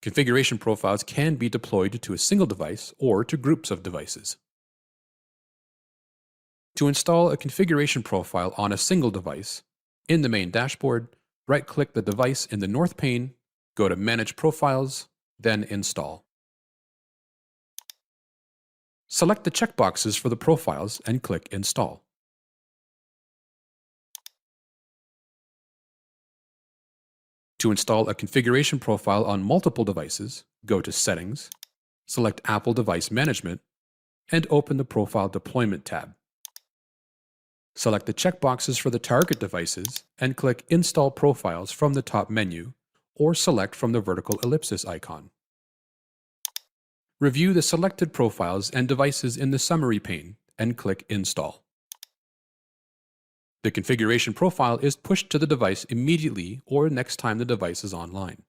Configuration profiles can be deployed to a single device or to groups of devices. To install a configuration profile on a single device, in the main dashboard, right-click the device in the north pane, go to Manage Profiles, then Install. Select the checkboxes for the profiles and click Install. To install a configuration profile on multiple devices, go to Settings, select Apple Device Management, and open the Profile Deployment tab. Select the checkboxes for the target devices and click Install Profiles from the top menu, or select from the vertical ellipsis icon. Review the selected profiles and devices in the Summary pane and click Install. The configuration profile is pushed to the device immediately or next time the device is online.